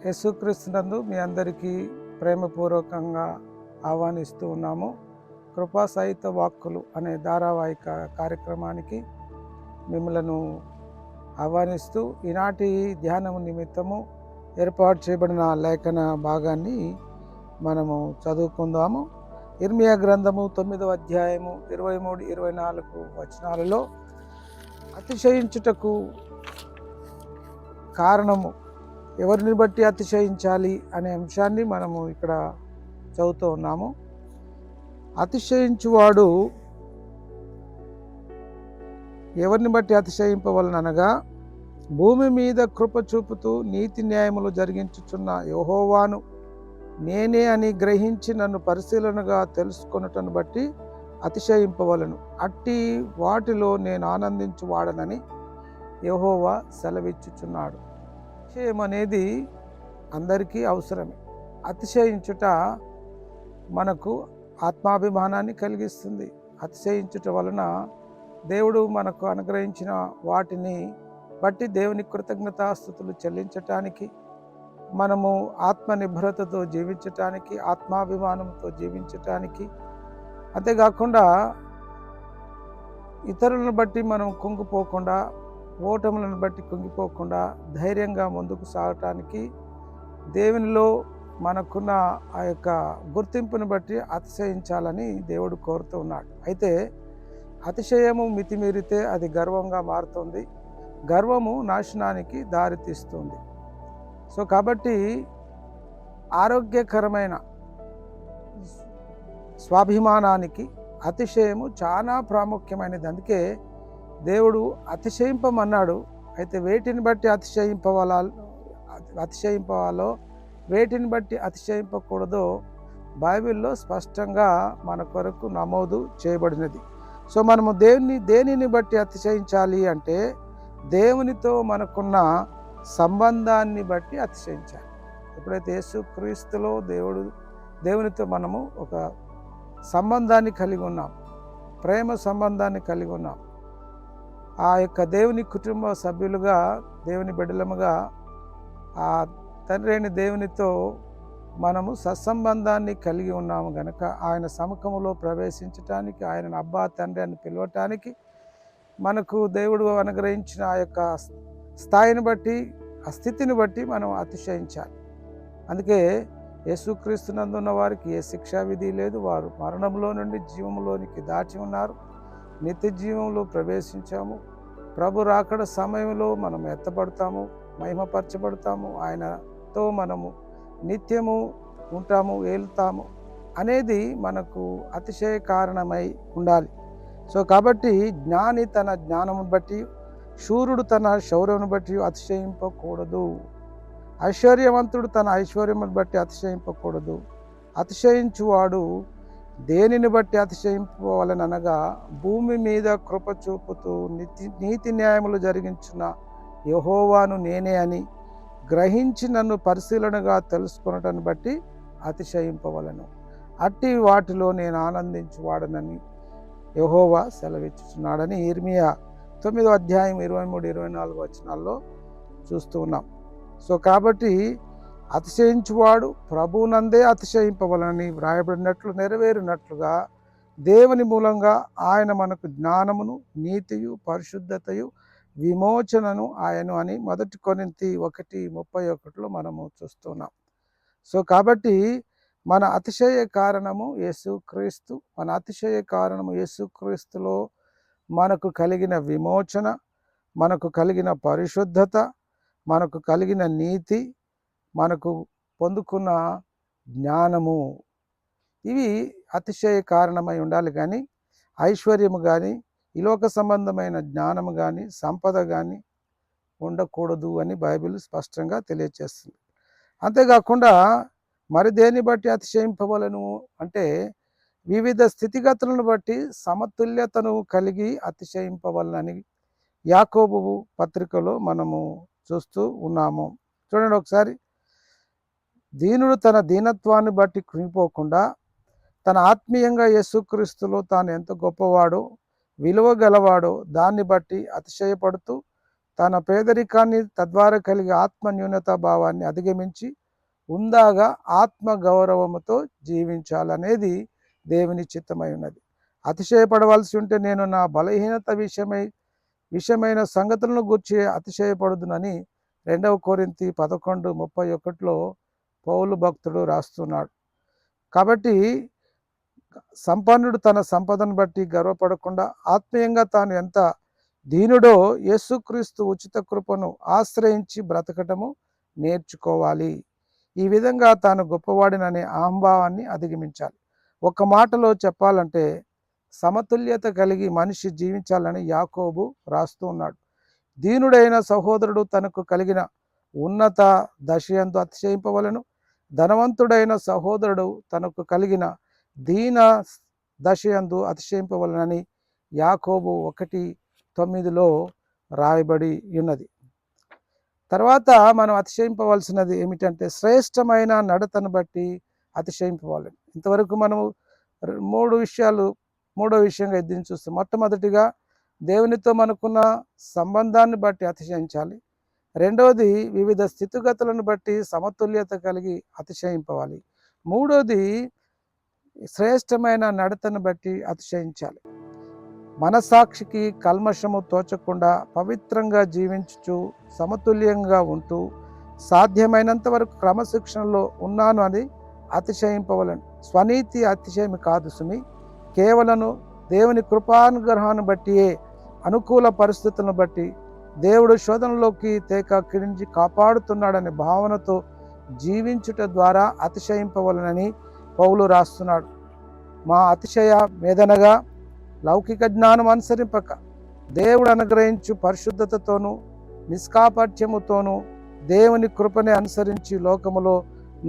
యేసుక్రీస్తునందు మీ అందరికీ ప్రేమపూర్వకంగా ఆహ్వానిస్తూ ఉన్నాము. కృపా సహిత వాక్కులు అనే ధారావాహిక కార్యక్రమానికి మిమ్మలను ఆహ్వానిస్తూ ఈనాటి ధ్యానం నిమిత్తము ఏర్పాటు చేయబడిన లేఖన భాగాన్ని మనము చదువుకుందాము. ఇర్మియా గ్రంథము 9వ అధ్యాయము 23-24 వచనాలలో అతిశయించుటకు కారణము, ఎవరిని బట్టి అతిశయించాలి అనే అంశాన్ని మనము ఇక్కడ చదువుతూ ఉన్నాము. అతిశయించువాడు ఎవరిని బట్టి అతిశయింపవలననగా, భూమి మీద కృప చూపుతూ నీతి న్యాయములు జరిగించుచున్న యెహోవాను నేనే అని గ్రహించి నన్ను పరిశీలనగా తెలుసుకొనుటను బట్టి అతిశయింపవలను. అట్టి వాటిలో నేను ఆనందించువాడనని యెహోవా సెలవిచ్చుచున్నాడు. అతిశయం అనేది అందరికీ అవసరమే. అతిశయించుట మనకు ఆత్మాభిమానాన్ని కలిగిస్తుంది. అతిశయించుట వలన దేవుడు మనకు అనుగ్రహించిన వాటిని బట్టి దేవుని కృతజ్ఞతాస్తుతులు చెల్లించటానికి, మనము ఆత్మనిర్భరతతో జీవించటానికి, ఆత్మాభిమానంతో జీవించటానికి, అంతేకాకుండా ఇతరులను బట్టి మనం కుంగిపోకుండా, ఓటములను బట్టి కుంగిపోకుండా ధైర్యంగా ముందుకు సాగటానికి దేవునిలో మనకున్న ఆ యొక్క గుర్తింపును బట్టి అతిశయించాలని దేవుడు కోరుతూ ఉన్నాడు. అయితే అతిశయము మితిమీరితే అది గర్వంగా మారుతుంది. గర్వము నాశనానికి దారితీస్తుంది. కాబట్టి ఆరోగ్యకరమైన స్వాభిమానానికి అతిశయము చాలా ప్రాముఖ్యమైనది. అందుకే దేవుడు అతిశయింపమన్నాడు. అయితే వేటిని బట్టి అతిశయింపవాలో, వేటిని బట్టి అతిశయింపకూడదో బైబిల్లో స్పష్టంగా మన కొరకు నమోదు చేయబడినది. మనము దేనిని బట్టి అతిశయించాలి అంటే, దేవునితో మనకున్న సంబంధాన్ని బట్టి అతిశయించాలి. ఎప్పుడైతే యేసుక్రీస్తులో దేవునితో మనము ఒక సంబంధాన్ని కలిగి ఉన్నాం, ప్రేమ సంబంధాన్ని కలిగి ఉన్నాం, ఆ యొక్క దేవుని కుటుంబ సభ్యులుగా, దేవుని బిడ్డలముగా ఆ తండ్రి అయిన దేవునితో మనము సత్సంబంధాన్ని కలిగి ఉన్నాము గనక ఆయన సముఖములో ప్రవేశించటానికి, ఆయనను అబ్బా తండ్రి అని పిలవటానికి మనకు దేవుడు అనుగ్రహించిన ఆ యొక్క స్థాయిని బట్టి, ఆ స్థితిని బట్టి మనం అతిశయించాలి. అందుకే యేసుక్రీస్తునందున్న వారికి ఏ శిక్షా విధి లేదు. వారు మరణంలో నుండి జీవంలోనికి దాచి ఉన్నారు. నిత్య జీవంలో ప్రవేశించాము. ప్రభు రాకడ సమయంలో మనం ఎత్తబడతాము, మహిమపరచబడతాము, ఆయనతో మనము నిత్యము ఉంటాము, ఏలుతాము అనేది మనకు అతిశయ కారణమై ఉండాలి. కాబట్టి జ్ఞాని తన జ్ఞానమును బట్టి, శూరుడు తన శౌర్యమును బట్టి అతిశయింపకూడదు. ఐశ్వర్యవంతుడు తన ఐశ్వర్యమును బట్టి అతిశయింపకూడదు. అతిశయించువాడు దేనిని బట్టి అతిశయింపవలననగా, భూమి మీద కృప చూపుతూ నీతి న్యాయములు జరిగించిన యెహోవాను నేనే అని గ్రహించి నన్ను పరిశీలనగా తెలుసుకొనటను బట్టి అతిశయింపవలను. అట్టి వాటిలో నేను ఆనందించువాడనని యెహోవా సెలవిచ్చుచున్నాడని ఇర్మియా 9వ అధ్యాయం 23-24 వచనాల్లో చూస్తూ ఉన్నాం. కాబట్టి అతిశయించువాడు ప్రభువునందే అతిశయింపవలనని వ్రాయబడినట్లు నెరవేరినట్లుగా దేవుని మూలంగా ఆయన మనకు జ్ఞానమును, నీతియు, పరిశుద్ధతయు, విమోచనను ఆయను అని 1 కొరింథీ 1:31 మనము చూస్తున్నాం. కాబట్టి మన అతిశయ కారణము యేసుక్రీస్తు. మన అతిశయ కారణము యేసుక్రీస్తులో మనకు కలిగిన విమోచన, మనకు కలిగిన పరిశుద్ధత, మనకు కలిగిన నీతి, మనకు పొందుకున్న జ్ఞానము, ఇవి అతిశయ కారణమై ఉండాలి. కానీ ఐశ్వర్యము కానీ, ఈ లోక సంబంధమైన జ్ఞానము కానీ, సంపద కానీ ఉండకూడదు అని బైబిల్ స్పష్టంగా తెలియజేస్తుంది. అంతేకాకుండా మరి దేన్ని బట్టి అతిశయింపవలను అంటే, వివిధ స్థితిగతులను బట్టి సమతుల్యతను కలిగి అతిశయింపవలనని యాకోబు పత్రికలో మనము చూస్తూ ఉన్నాము. చూడండి ఒకసారి. దీనుడు తన దీనత్వాన్ని బట్టి కృంగిపోకుండా, తన ఆత్మీయంగా యేసుక్రీస్తులో తాను ఎంత గొప్పవాడో, విలువ గలవాడో దాన్ని బట్టి అతిశయపడుతూ తన పేదరికాన్ని తద్వారా కలిగే ఆత్మ న్యూనతా భావాన్ని అధిగమించి ఉందాగా ఆత్మ గౌరవముతో జీవించాలనేది దేవుని చిత్తమై ఉన్నది. అతిశయపడవలసి ఉంటే నేను నా బలహీనత విషయమైన సంగతులను గూర్చి అతిశయపడుదునని 2 కొరింథీ 11:31 పౌలు భక్తుడు రాస్తున్నాడు. కాబట్టి సంపన్నుడు తన సంపదను బట్టి గర్వపడకుండా ఆత్మీయంగా తాను ఎంత దీనుడో యేసుక్రీస్తు ఉచిత కృపను ఆశ్రయించి బ్రతకటము నేర్చుకోవాలి. ఈ విధంగా తాను గొప్పవాడిననే అహంభావాన్ని అధిగమించాలి. ఒక మాటలో చెప్పాలంటే సమతుల్యత కలిగి మనిషి జీవించాలని యాకోబు రాస్తూ ఉన్నాడు. దీనుడైన సహోదరుడు తనకు కలిగిన ఉన్నత దశయందు అతిశయింపవలను, ధనవంతుడైన సహోదరుడు తనకు కలిగిన దీన దశయందు అతిశయింపవలనని యాకోబు 1:9 రాయబడి ఉన్నది. తర్వాత మనం అతిశయింపవలసినది ఏమిటంటే శ్రేష్టమైన నడతను బట్టి అతిశయింపవాలని. ఇంతవరకు మనము మూడో విషయంగా దీన్ని చూస్తాం. మొట్టమొదటిగా దేవునితో మనకున్న సంబంధాన్ని బట్టి అతిశయించాలి. రెండవది వివిధ స్థితిగతులను బట్టి సమతుల్యత కలిగి అతిశయింపవాలి. మూడోది శ్రేష్టమైన నడతను బట్టి అతిశయించాలి. మనసాక్షికి కల్మషము తోచకుండా పవిత్రంగా జీవించుచు సమతుల్యంగా ఉంటూ సాధ్యమైనంత వరకు క్రమశిక్షణలో ఉన్నాను అని అతిశయింపవలను. స్వనీతి అతిశయం కాదు సుమి, కేవలను దేవుని కృపానుగ్రహాన్ని బట్టియే, అనుకూల పరిస్థితులను బట్టి దేవుడు శోధనలోకి కిడించి కాపాడుతున్నాడనే భావనతో జీవించుట ద్వారా అతిశయింపవలనని పౌలు రాస్తున్నాడు. మా అతిశయ మేదనగా లౌకిక జ్ఞానం అనుసరింపక దేవుడు అనుగ్రహించు పరిశుద్ధతతోనూ నిష్కాపట్యముతోనూ దేవుని కృపని అనుసరించి లోకములో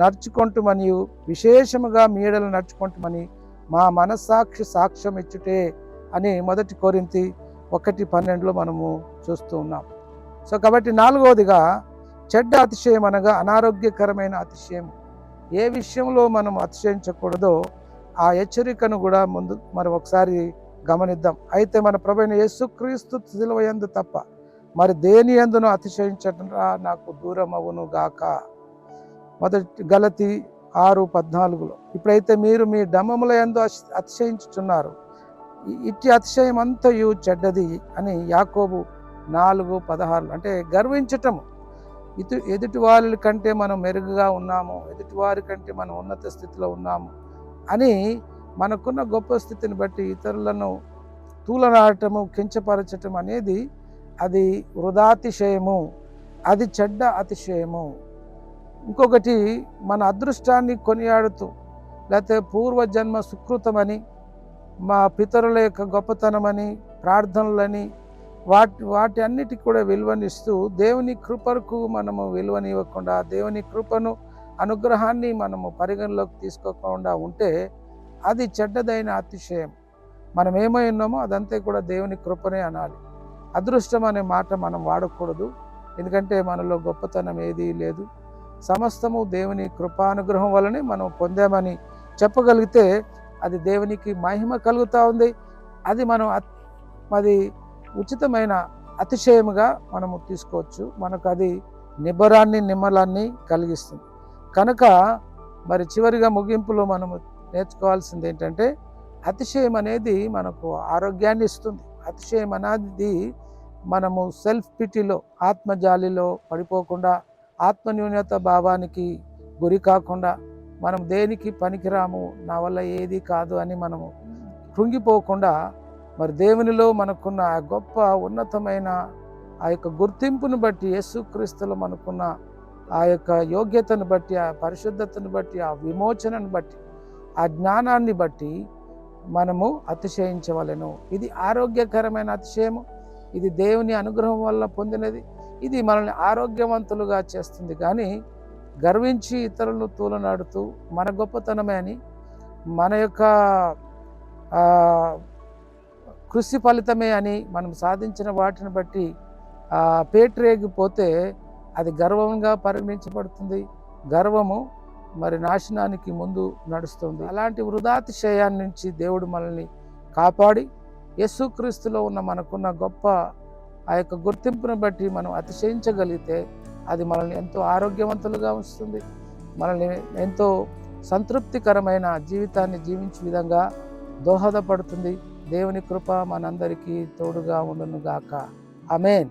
నడుచుకుంటుమని, విశేషముగా మీడలు నడుచుకుంటుమని మా మనస్సాక్షి సాక్ష్యం ఇచ్చుటే అని 1 కొరింథీ 1:12 మనము చూస్తూ ఉన్నాం. సో కాబట్టి నాలుగవదిగా చెడ్డ అతిశయం అనగా అనారోగ్యకరమైన అతిశయం. ఏ విషయంలో మనం అతిశయించకూడదో ఆ హెచ్చరికను కూడా ముందు మరి ఒకసారి గమనిద్దాం. అయితే మన ప్రభువైన యేసుక్రీస్తు శిలువ యందు తప్ప మరి దేని యందును అతిశయించటం నాకు దూరం అవును గాక. గలతీ 6:14 ఇప్పుడైతే మీరు మీ డమ్మముల యందు అతిశయించుచున్నారు, ఇట్టి అతిశయం అంతయు చెడ్డది అని యాకోబు 4:16. అంటే గర్వించటము, ఎదుటి వాళ్ళ కంటే మనం మెరుగుగా ఉన్నాము, ఎదుటి వారి కంటే మనం ఉన్నత స్థితిలో ఉన్నాము అని మనకున్న గొప్ప స్థితిని బట్టి ఇతరులను తూలనాడటము, కించపరచటం అనేది అది వృధాతిశయము, అది చెడ్డ అతిశయము. ఇంకొకటి మన అదృష్టాన్ని కొనియాడుతూ లేకపోతే పూర్వజన్మ సుకృతమని, మా పితరుల యొక్క గొప్పతనమని, ప్రార్థనలని వాటి అన్నిటికి కూడా విలువనిస్తూ దేవుని కృపకు మనము విలువనివ్వకుండా, దేవుని కృపను అనుగ్రహాన్ని మనము పరిగణలోకి తీసుకోకుండా ఉంటే అది చెడ్డదైన అతిశయం. మనం ఏమై ఉన్నామో అదంతా కూడా దేవుని కృపనే అనాలి. అదృష్టం అనే మాట మనం వాడకూడదు, ఎందుకంటే మనలో గొప్పతనం ఏదీ లేదు. సమస్తము దేవుని కృపానుగ్రహం వలనే మనం పొందామని చెప్పగలిగితే అది దేవునికి మహిమ కలుగుతూ ఉంది. అది అది ఉచితమైన అతిశయముగా మనము తీసుకోవచ్చు. మనకు అది నిమ్మలాన్ని కలిగిస్తుంది. కనుక మరి చివరిగా ముగింపులో మనము నేర్చుకోవాల్సింది ఏంటంటే అతిశయం అనేది మనకు ఆరోగ్యాన్ని ఇస్తుంది. అతిశయం అనేది మనము సెల్ఫ్ పిటీలో, ఆత్మజాలిలో పడిపోకుండా, ఆత్మన్యూనత భావానికి గురి కాకుండా, మనం దేనికి పనికిరాము, నా వల్ల ఏది కాదు అని మనము కృంగిపోకుండా, మరి దేవునిలో మనకున్న ఆ గొప్ప ఉన్నతమైన ఆ యొక్క గుర్తింపును బట్టి, యేసుక్రీస్తులో మనకున్న ఆ యొక్క యోగ్యతను బట్టి, ఆ పరిశుద్ధతను బట్టి, ఆ విమోచనను బట్టి, ఆ జ్ఞానాన్ని బట్టి మనము అతిశయించవలెను. ఇది ఆరోగ్యకరమైన అతిశయము. ఇది దేవుని అనుగ్రహం వల్ల పొందినది. ఇది మనల్ని ఆరోగ్యవంతులుగా చేస్తుంది. కానీ గర్వించి ఇతరులను తూలనాడుతూ మన గొప్పతనమే అని, మన యొక్క కృషి ఫలితమే అని మనం సాధించిన వాటిని బట్టి పేటరేగిపోతే అది గర్వంగా పరిగణించబడుతుంది. గర్వము మరి నాశనానికి ముందు నడుస్తుంది. అలాంటి వృధాతిశయాన్ని నుంచి దేవుడు మనల్ని కాపాడి యేసుక్రీస్తులో ఉన్న మనకున్న గొప్ప ఆ యొక్క గుర్తింపును బట్టి మనం అతిశయించగలిగితే అది మనల్ని ఎంతో ఆరోగ్యవంతులుగా ఉంచుతుంది, మనల్ని ఎంతో సంతృప్తికరమైన జీవితాన్ని జీవించే విధంగా దోహదపడుతుంది. దేవుని కృప మనందరికీ తోడుగా ఉండును గాక. ఆమేన్.